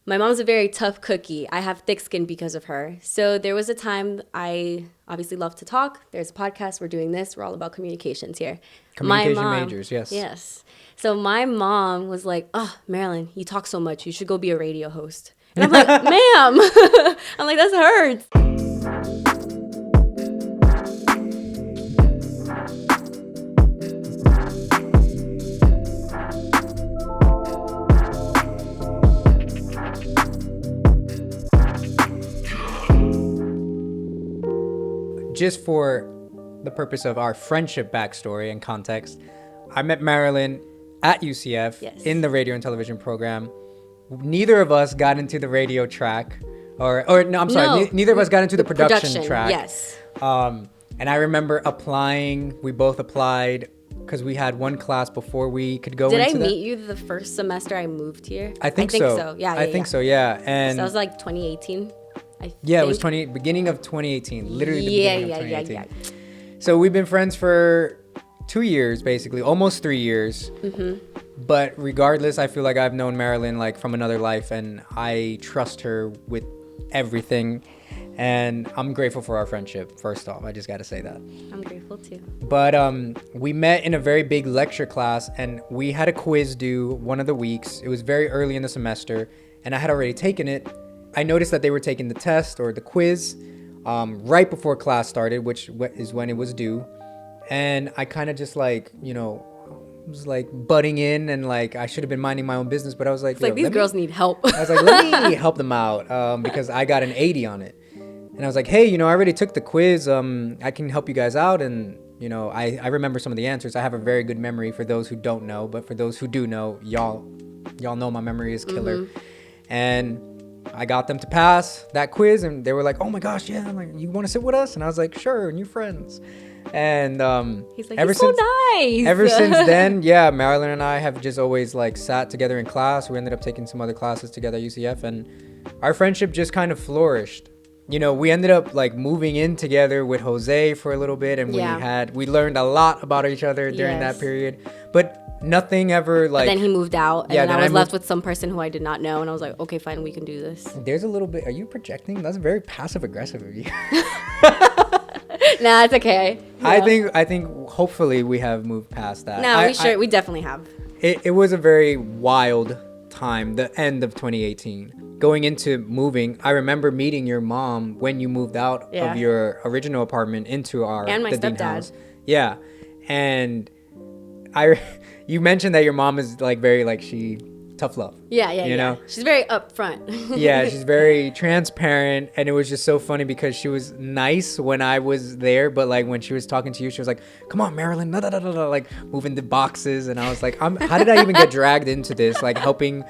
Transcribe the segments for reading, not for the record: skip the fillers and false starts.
My mom's a very tough cookie. I have thick skin because of her. So there was a time I obviously love to talk. There's a podcast. We're doing this. We're all about communications here. Communication majors, yes. Yes. So my mom was like, oh, Marilyn, you talk so much. You should go be a radio host. And I'm like, ma'am. I'm like, that hurts. Just for the purpose of our friendship backstory and context, I met Marilyn at UCF in the radio and television program. Neither of us got into the radio track, neither of us got into the production track. Yes. And I remember applying. We both applied because we had one class before we could go into that. Did I meet you the first semester I moved here? I think so. Yeah, I think so. Yeah. And so that was like 2018. It was beginning of 2018. Literally the beginning of 2018. Yeah. So we've been friends for 2 years, basically, almost 3 years. Mm-hmm. But regardless, I feel like I've known Marilyn like from another life, and I trust her with everything. And I'm grateful for our friendship. First off, I just got to say that. I'm grateful too. But we met in a very big lecture class, and we had a quiz due one of the weeks. It was very early in the semester, and I had already taken it. I noticed that they were taking the test or the quiz right before class started, which is when it was due. And I kind of just was like butting in, and like I should have been minding my own business, but I was like, it's like these girls need help. I was like, let me help them out because I got an 80 on it. And I was like, hey, I already took the quiz. I can help you guys out. And, I remember some of the answers. I have a very good memory for those who don't know, but for those who do know, y'all know my memory is killer. Mm-hmm. And I got them to pass that quiz, and they were like, oh my gosh, yeah, I'm like, you want to sit with us? And I was like, sure, new friends. And he's like, he's so nice. Ever since then, yeah, Marilyn and I have just always like sat together in class. We ended up taking some other classes together at UCF, and our friendship just kind of flourished. We ended up like moving in together with Jose for a little bit, and we learned a lot about each other during that period, but nothing ever like. But then he moved out, and then I was left with some person who I did not know, and I was like, okay, fine, we can do this. There's a little bit. Are you projecting? That's very passive aggressive of you. Nah, it's okay. Yeah. I think hopefully we have moved past that. No, we definitely have. It was a very wild time, the end of 2018. Going into moving, I remember meeting your mom when you moved out of your original apartment into our and my stepdad house. Yeah, and you mentioned that your mom is like very like tough love. Yeah. She's very upfront. Yeah, she's very transparent, and it was just so funny because she was nice when I was there, but like when she was talking to you, she was like, "Come on, Marilyn," like moving the boxes, and I was like, "How did I even get dragged into this? Like helping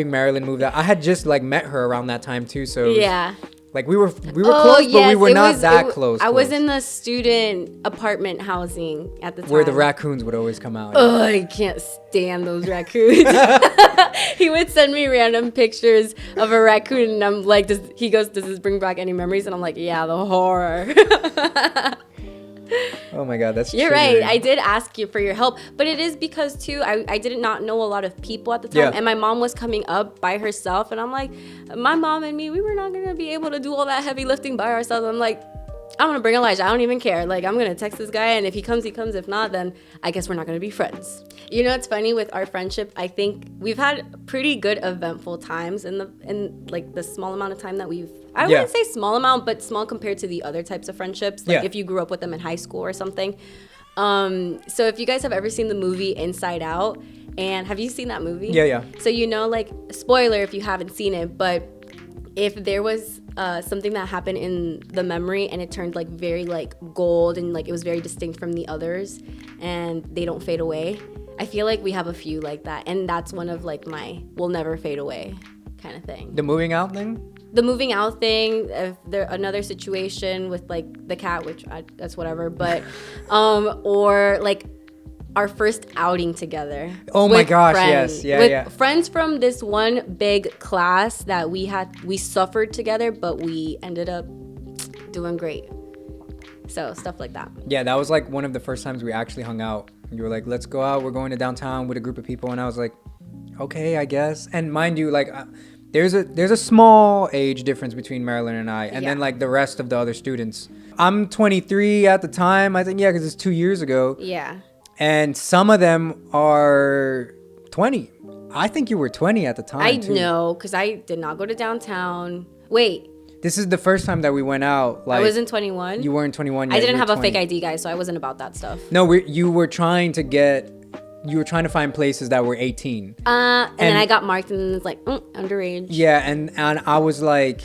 Marilyn move that." I had just like met her around that time too, so yeah. Like we were close, but we were not that close. I was in the student apartment housing at the time. Where the raccoons would always come out. Oh, I can't stand those raccoons. He would send me random pictures of a raccoon, and I'm like, does this bring back any memories? And I'm like, yeah, the horror. Oh my God, that's You're right. I did ask you for your help, but it is because too, I did not know a lot of people at the time, and my mom was coming up by herself, and I'm like, my mom and me, we were not gonna be able to do all that heavy lifting by ourselves. I'm like, I'm gonna bring Elijah. I don't even care. Like, I'm gonna text this guy, and if he comes, he comes. If not, then I guess we're not gonna be friends. It's funny with our friendship. I think we've had pretty good eventful times in like the small amount of time that we've. I wouldn't say small amount, but small compared to the other types of friendships. Like if you grew up with them in high school or something. So if you guys have ever seen the movie Inside Out, and have you seen that movie? Yeah. So like, spoiler if you haven't seen it, but if there was something that happened in the memory and it turned like very like gold and like it was very distinct from the others and they don't fade away, I feel like we have a few like that, and that's one of like my will never fade away kind of thing. The moving out thing? The moving out thing, if there another situation with like the cat, which that's whatever, but or like our first outing together. Oh my gosh, friends. Yes. With friends from this one big class that we suffered together, but we ended up doing great. So stuff like that. Yeah, that was like one of the first times we actually hung out. You were like, let's go out. We're going to downtown with a group of people. And I was like, okay, I guess. And mind you, like there's a small age difference between Marilyn and I, and then like the rest of the other students. I'm 23 at the time, I think, because it's 2 years ago. Yeah. And some of them are 20. I think you were 20 at the time. I know, because I did not go to downtown. Wait. This is the first time that we went out. Like, I wasn't 21. You weren't 21 yet. I didn't have 20. a fake ID, guys, so I wasn't about that stuff. No, you were trying to find places that were 18. And then I got marked, and it's like, underage. Yeah, and I was like,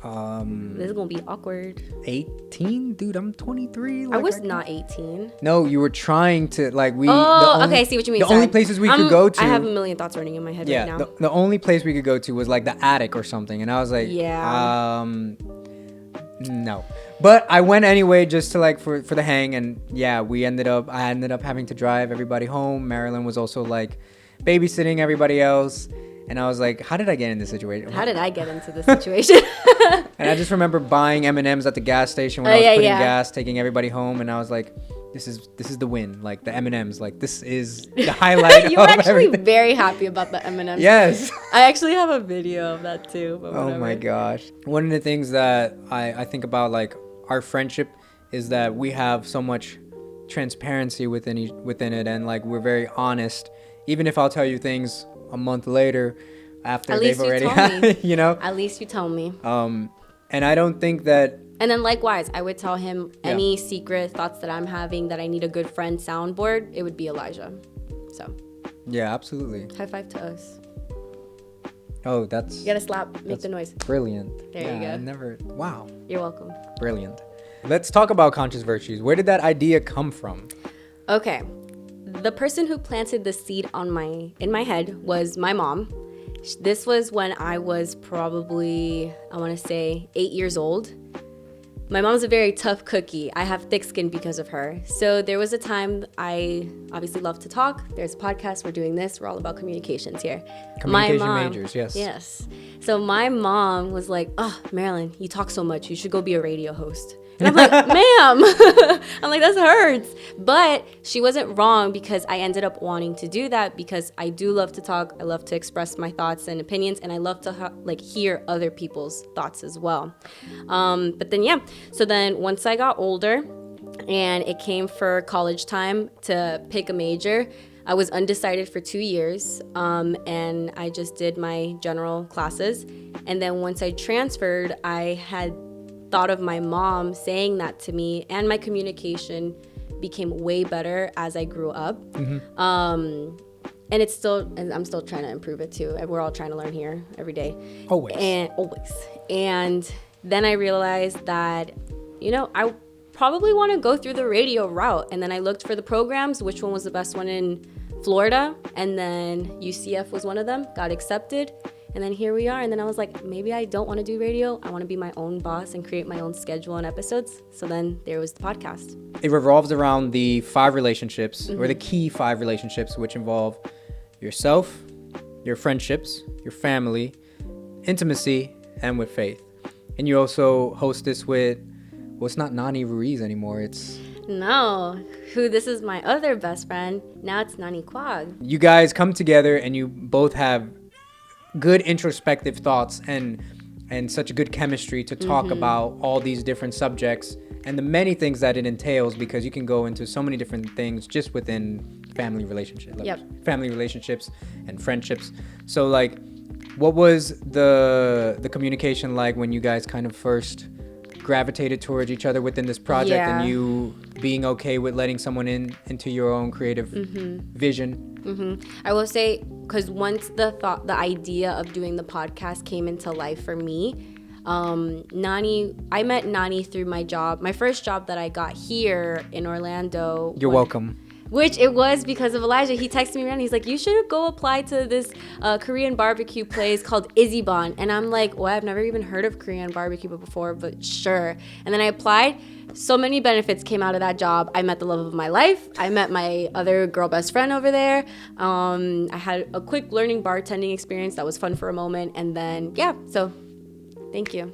this is gonna be awkward. 18, dude. I'm 23. Like, I was not 18. No, you were trying to like we. Okay, I see what you mean. The only places we could go to. I have a million thoughts running in my head right now. The only place we could go to was like the attic or something, and I was like, no. But I went anyway, just to like for the hang, and I ended up having to drive everybody home. Marilyn was also like babysitting everybody else. And I was like, how did I get in this situation? How did I get into this situation? And I just remember buying M&Ms at the gas station when I was putting gas, taking everybody home. And I was like, this is the win. Like the M&Ms, like this is the highlight. You were actually very happy about the M&Ms. Yes. I actually have a video of that too. But oh my gosh. One of the things that I think about like our friendship is that we have so much transparency within it. And like, we're very honest. Even if I'll tell you things a month later after they've already had, you know, at least you tell me. And I don't think that. And then likewise, I would tell him any secret thoughts that I'm having that I need a good friend soundboard. It would be Elijah. So. Yeah, absolutely. High five to us. Oh, that's. You gotta slap, make the noise. Brilliant. There you go. Wow. You're welcome. Brilliant. Let's talk about conscious virtues. Where did that idea come from? Okay. The person who planted the seed in my head was my mom. This was when I was probably, I want to say, 8 years old. My mom's a very tough cookie. I have thick skin because of her. So there was a time I obviously love to talk. There's a podcast. We're doing this. We're all about communications here. Communication majors, yes. Yes. So my mom was like, Marilyn, you talk so much. You should go be a radio host. And I'm like, ma'am. I'm like, that hurts. But she wasn't wrong, because I ended up wanting to do that because I do love to talk. I love to express my thoughts and opinions, and I love to hear other people's thoughts as well. But then, so then once I got older and it came for college time to pick a major, I was undecided for 2 years, and I just did my general classes. And then once I transferred, I had thought of my mom saying that to me, and my communication became way better as I grew up. Mm-hmm. And I'm still trying to improve it too. We're all trying to learn here every day. Always. And then I realized that, I probably want to go through the radio route. And then I looked for the programs, which one was the best one in Florida. And then UCF was one of them, got accepted. And then here we are. And then I was like, maybe I don't want to do radio. I want to be my own boss and create my own schedule and episodes. So then there was the podcast. It revolves around the 5 relationships, or the key 5 relationships, which involve yourself, your friendships, your family, intimacy, and with faith. And you also host this with, well, it's not Nani Ruiz anymore. This is my other best friend. Now it's Nani Quag. You guys come together and you both have good introspective thoughts and such a good chemistry to talk about all these different subjects and the many things that it entails, because you can go into so many different things just within family relationships, family relationships and friendships. So like, what was the communication like when you guys kind of first gravitated towards each other within this project, and you being okay with letting someone into your own creative vision? I will say, because once the idea of doing the podcast came into life for me, I met Nani through my first job that I got here in Orlando. You're welcome. Which it was because of Elijah. He texted me around. He's like, you should go apply to this Korean barbecue place called Izibon. And I'm like, well, I've never even heard of Korean barbecue before, but sure. And then I applied. So many benefits came out of that job. I met the love of my life. I met my other girl best friend over there. I had a quick learning bartending experience that was fun for a moment. And then, so thank you.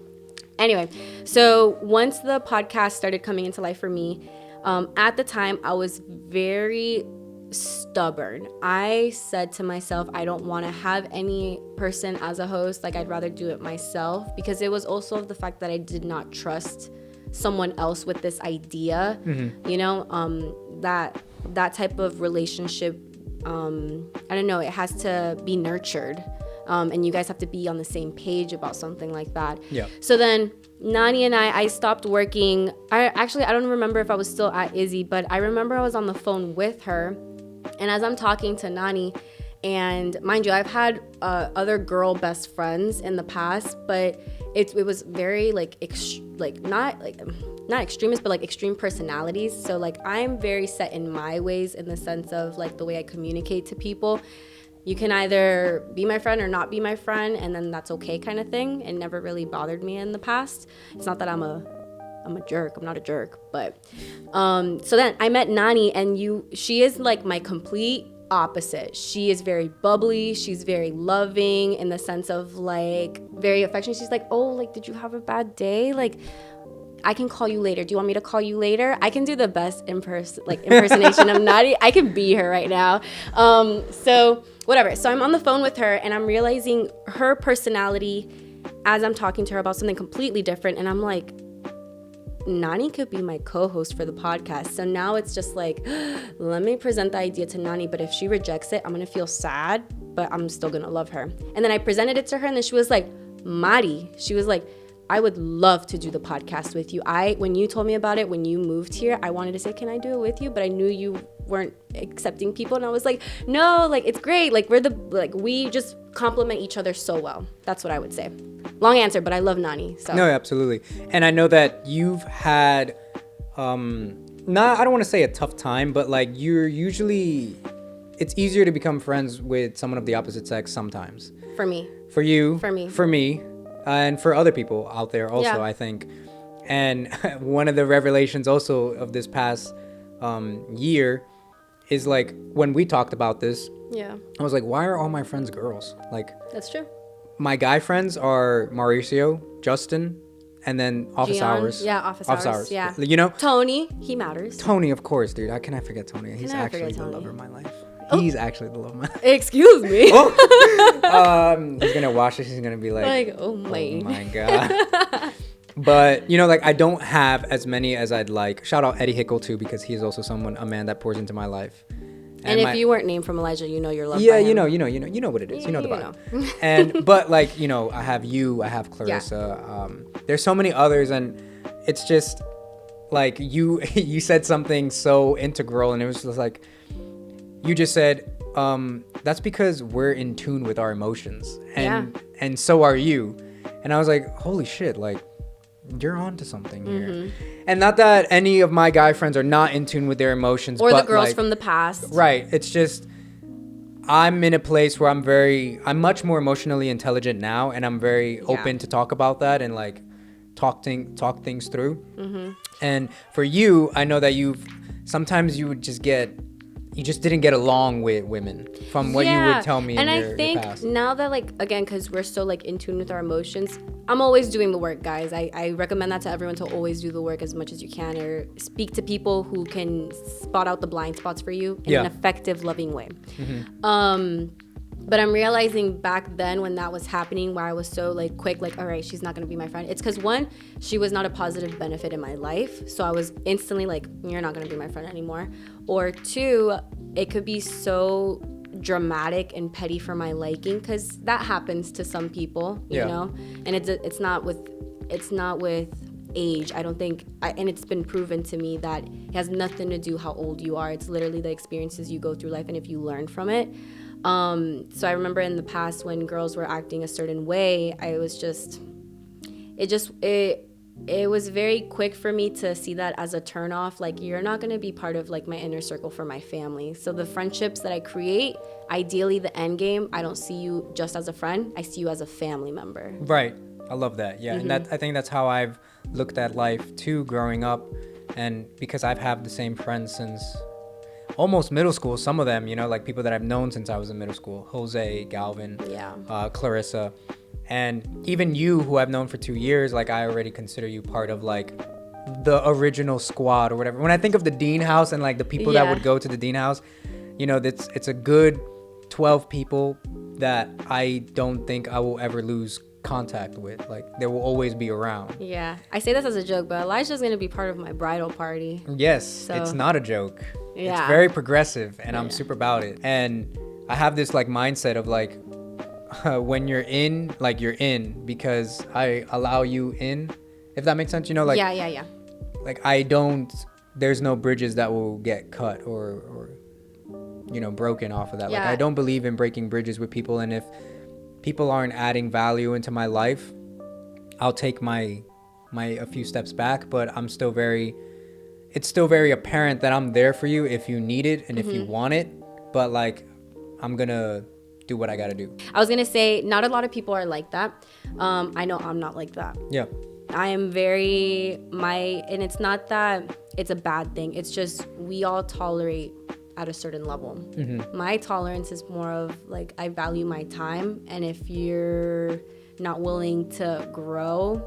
Anyway, so once the podcast started coming into life for me, at the time, I was very stubborn. I said to myself, I don't want to have any person as a host. Like, I'd rather do it myself, because it was also the fact that I did not trust someone else with this idea. You know, that type of relationship, I don't know, it has to be nurtured. And you guys have to be on the same page about something like that. Yeah. So then Nani and I stopped working. I don't remember if I was still at Izzy, but I remember I was on the phone with her. And as I'm talking to Nani, and mind you, I've had other girl best friends in the past, but it was very like not extremist, but like extreme personalities. So like, I'm very set in my ways, in the sense of like the way I communicate to people. You can either be my friend or not be my friend, and then that's okay, kind of thing. It never really bothered me in the past. It's not that I'm a jerk. I'm not a jerk, but so then I met Nani, and she is like my complete opposite. She is very bubbly. She's very loving, in the sense of like very affectionate. She's like, oh, like, did you have a bad day? Like, I can call you later. Do you want me to call you later? I can do the best impersonation of Nani. I can be her right now. So whatever. So I'm on the phone with her, and I'm realizing her personality as I'm talking to her about something completely different. And I'm like, Nani could be my co-host for the podcast. So now it's just like, let me present the idea to Nani, but if she rejects it, I'm gonna feel sad, but I'm still gonna love her. And then I presented it to her, and then she was like, Mari, she was like, I would love to do the podcast with you. When you told me about it, when you moved here, I wanted to say, can I do it with you? But I knew you weren't accepting people. And I was like, no, like, it's great. Like, we just complement each other so well. That's what I would say. Long answer, but I love Nani. So. No, absolutely. And I know that you've had, I don't want to say a tough time, but like, it's easier to become friends with someone of the opposite sex sometimes. For me. For you. For me. For me. And for other people out there also, yeah. I think. And one of the revelations also of this past year is like, when we talked about this, yeah, I was like, why are all my friends girls? Like, that's true. My guy friends are Mauricio, Justin, and then office hours. Yeah, office hours. Yeah. You know? Tony, he matters. Tony, of course, dude. How can I forget Tony? He's actually the love of my life. He's actually the love of my life. Excuse me. He's gonna watch this. He's gonna be like, oh my god. But you know, like, I don't have as many as I'd like. Shout out Eddie Hickle too, because he's also a man that pours into my life. And if you weren't named from Elijah, you know you're loved. Yeah, by him. you know what it is. You know the vibe. And but like, you know, I have you, I have Clarissa. Yeah. There's so many others, and it's just like you said something so integral, and it was just like, you just said, that's because we're in tune with our emotions, and so are you. And I was like, holy shit, like, you're onto something here. Mm-hmm. And not that any of my guy friends are not in tune with their emotions, or but the girls like, from the past. Right. It's just, I'm in a place where I'm much more emotionally intelligent now, and I'm very open to talk about that and like talk things through. Mm-hmm. And for you, I know that sometimes you just didn't get along with women, from what you would tell me. And in your think past. Now that, like, again, because we're so like in tune with our emotions, I'm always doing the work, guys. I recommend that to everyone, to always do the work as much as you can, or speak to people who can spot out the blind spots for you in an effective, loving way. Mm-hmm. But I'm realizing back then, when that was happening, where I was so like quick, like, all right, she's not gonna be my friend. It's because, one, she was not a positive benefit in my life, so I was instantly like, you're not gonna be my friend anymore. Or two, it could be so dramatic and petty for my liking, because that happens to some people, you know. And it's not with age. I don't think, and it's been proven to me that it has nothing to do how old you are. It's literally the experiences you go through life, and if you learn from it. So I remember in the past, when girls were acting a certain way, it was very quick for me to see that as a turnoff. Like, you're not going to be part of like my inner circle for my family. So the friendships that I create, ideally the end game, I don't see you just as a friend. I see you as a family member. Right. I love that. Yeah. Mm-hmm. And I think that's how I've looked at life too, growing up. And because I've had the same friends since almost middle school, some of them, you know, like people that I've known since I was in middle school, Jose, Galvin, Clarissa, and even you, who I've known for 2 years, like, I already consider you part of like the original squad or whatever. When I think of the Dean house and like the people that would go to the Dean house, it's a good 12 people that I don't think I will ever lose contact with. Like, they will always be around. Yeah, I say this as a joke, but Elijah's gonna be part of my bridal party. Yes, so, it's not a joke. Yeah, it's very progressive, and I'm super about it. And I have this like mindset of like, when you're in, like, you're in because I allow you in, if that makes sense. Like, yeah. Like, there's no bridges that will get cut or broken off of that. Like, I don't believe in breaking bridges with people, and if people aren't adding value into my life, I'll take a few steps back, but it's still very apparent that I'm there for you if you need it and if you want it, but like, I'm gonna do what I gotta do. I was gonna say, not a lot of people are like that. I know I'm not like that. Yeah. I am and it's not that it's a bad thing. It's just we all tolerate at a certain level. My tolerance is more of like, I value my time, and if you're not willing to grow,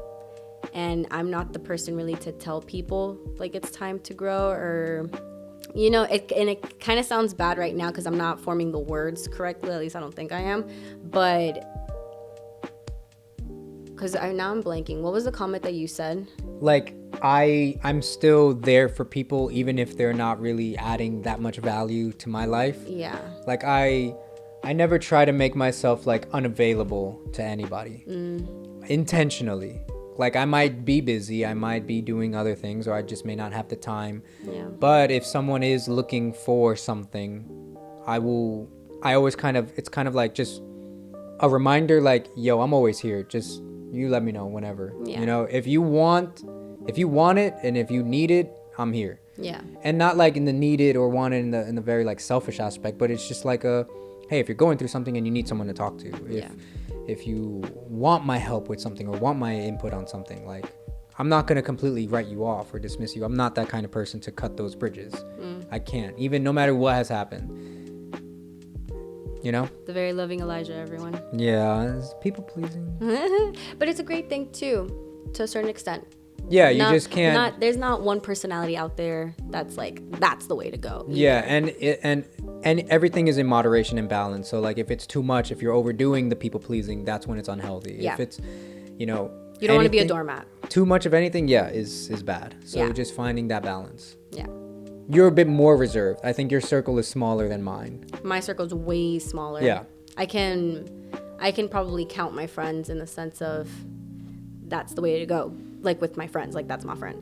and I'm not the person really to tell people like it's time to grow, or it kind of sounds bad right now because I'm not forming the words correctly. At least I don't think I am, but because now I'm blanking. What was the comment that you said? Like, I'm still there for people even if they're not really adding that much value to my life. Yeah. Like, I never try to make myself like unavailable to anybody intentionally. Like, I might be busy, I might be doing other things, or I just may not have the time. Yeah. But if someone is looking for something, it's kind of like just a reminder, like, yo, I'm always here. Just, you let me know whenever. Yeah. If you want it and if you need it, I'm here. Yeah. And not like in the needed or want it in the very like selfish aspect, but it's just like hey, if you're going through something and you need someone to talk to, if you want my help with something or want my input on something, like, I'm not going to completely write you off or dismiss you. I'm not that kind of person to cut those bridges. I can't, even no matter what has happened. The very loving Elijah, everyone. Yeah, it's people pleasing. But it's a great thing too, to a certain extent. Yeah, you just can't. There's not one personality out there that's like, that's the way to go. Yeah, and everything is in moderation and balance. So like, if it's too much, if you're overdoing the people pleasing, that's when it's unhealthy. Yeah. If it's, you don't want to be a doormat. Too much of anything, is bad. So just finding that balance. Yeah. You're a bit more reserved. I think your circle is smaller than mine. My circle's way smaller. Yeah. I can probably count my friends in the sense of that's the way to go. Like, with my friends, like, that's my friend.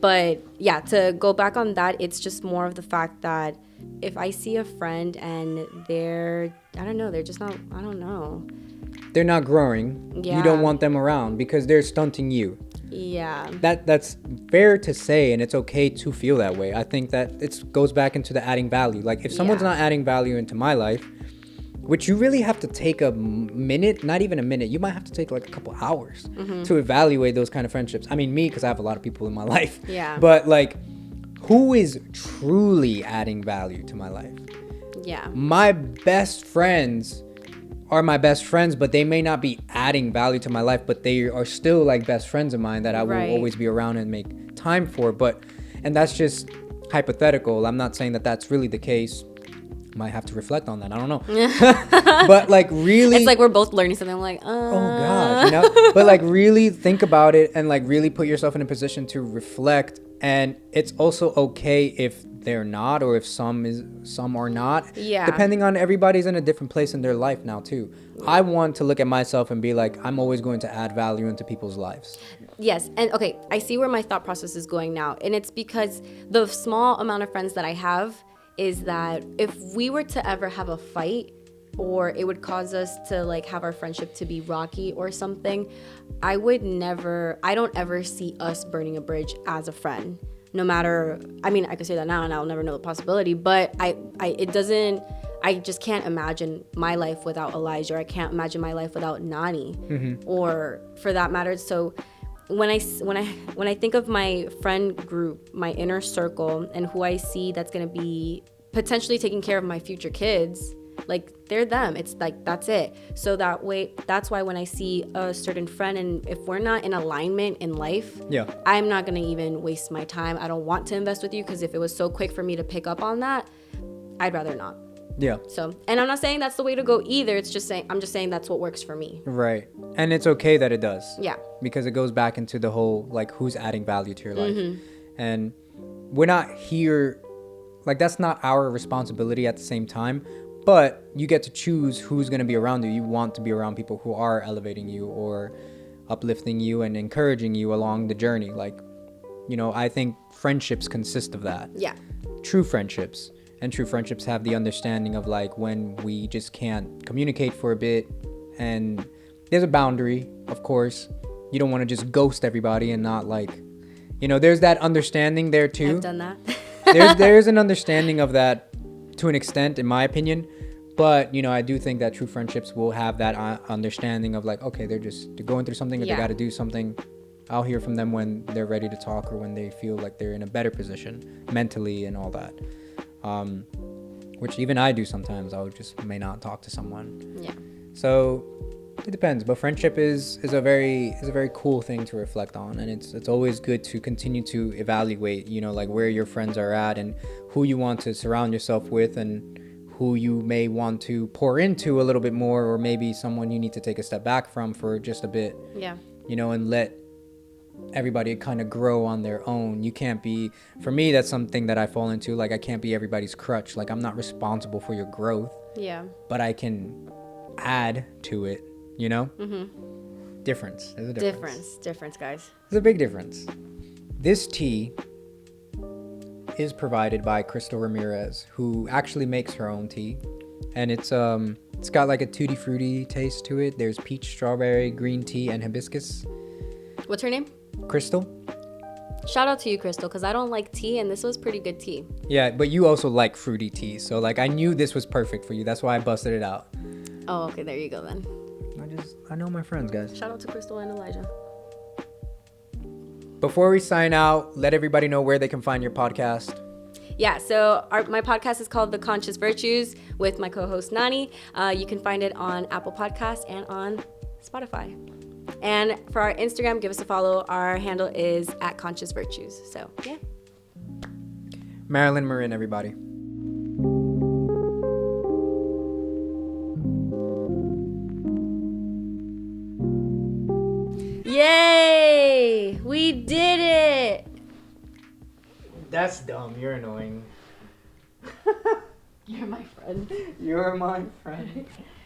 But yeah, to go back on that, it's just more of the fact that if I see a friend and they're just not, I don't know. They're not growing. Yeah. You don't want them around because they're stunting you. Yeah. That's fair to say, and it's okay to feel that way. I think that it goes back into the adding value. Like, if someone's not adding value into my life, which you really have to take a minute, not even a minute, you might have to take like a couple hours to evaluate those kind of friendships. I mean, me, because I have a lot of people in my life. Yeah. But like, who is truly adding value to my life? Yeah. My best friends are my best friends, but they may not be adding value to my life, but they are still like best friends of mine that I will always be around and make time for. And that's just hypothetical. I'm not saying that that's really the case. Might have to reflect on that. I don't know. But like, really, it's like we're both learning something. I'm like, oh gosh, but like, really think about it and like really put yourself in a position to reflect. And it's also okay if they're not, or if some are not. Yeah. Depending on, everybody's in a different place in their life now too. I want to look at myself and be like, I'm always going to add value into people's lives. Yes. And okay, I see where my thought process is going now. And it's because the small amount of friends that I have is that if we were to ever have a fight, or it would cause us to like have our friendship to be rocky or something, I don't ever see us burning a bridge as a friend. No matter, I mean, I could say that now and I'll never know the possibility, but I just can't imagine my life without Elijah, or I can't imagine my life without Nani, or for that matter. So when I think of my friend group, my inner circle, and who I see that's going to be potentially taking care of my future kids, like, they're them. It's like, that's it. So that's why when I see a certain friend, and if we're not in alignment in life, I'm not going to even waste my time. I don't want to invest with you, because if it was so quick for me to pick up on that, I'd rather not. Yeah. So, and I'm not saying that's the way to go either. I'm just saying that's what works for me. Right. And it's okay that it does. Yeah. Because it goes back into the whole, like, who's adding value to your life. And we're not here, like, that's not our responsibility at the same time. But you get to choose who's going to be around you. You want to be around people who are elevating you or uplifting you and encouraging you along the journey. Like, you know, I think friendships consist of that. Yeah. True friendships. And true friendships have the understanding of, like, when we just can't communicate for a bit. And there's a boundary, of course. You don't want to just ghost everybody and not, like, you know, there's that understanding there too. I've done that. there's an understanding of that to an extent, in my opinion. But, you know, I do think that true friendships will have that understanding of, like, okay, they're going through something, if they got to do something. I'll hear from them when they're ready to talk or when they feel like they're in a better position mentally and all that. Which even I do sometimes. I just may not talk to someone. Yeah. So it depends. But friendship is a very cool thing to reflect on, and it's always good to continue to evaluate, you know, like where your friends are at and who you want to surround yourself with and who you may want to pour into a little bit more, or maybe someone you need to take a step back from for just a bit. Yeah. You know, and let everybody kind of grow on their own. You can't be, for me, that's something that I fall into. Like, I can't be everybody's crutch. Like, I'm not responsible for your growth. Yeah. But I can add to it, you know? Mm-hmm. Difference. There's a difference. Difference, guys. There's a big difference. This tea is provided by Crystal Ramirez, who actually makes her own tea. And it's got like a tutti frutti taste to it. There's peach, strawberry, green tea, and hibiscus. What's her name? Crystal. Shout out to you, Crystal, because I don't like tea, and this was pretty good tea. Yeah, but you also like fruity tea, so like I knew this was perfect for you. That's why I busted it out. Oh, okay, there you go then. I know my friends, guys. Shout out to Crystal and Elijah. Before we sign out, let everybody know where they can find your podcast. Yeah, so my podcast is called The Conscious Virtues with my co-host Nani. You can find it on Apple Podcasts and on Spotify. And for our Instagram, give us a follow. Our handle is @ConsciousVirtues. So, yeah. Marilyn, Marin, everybody. Yay! We did it! That's dumb. You're annoying. You're my friend. You're my friend.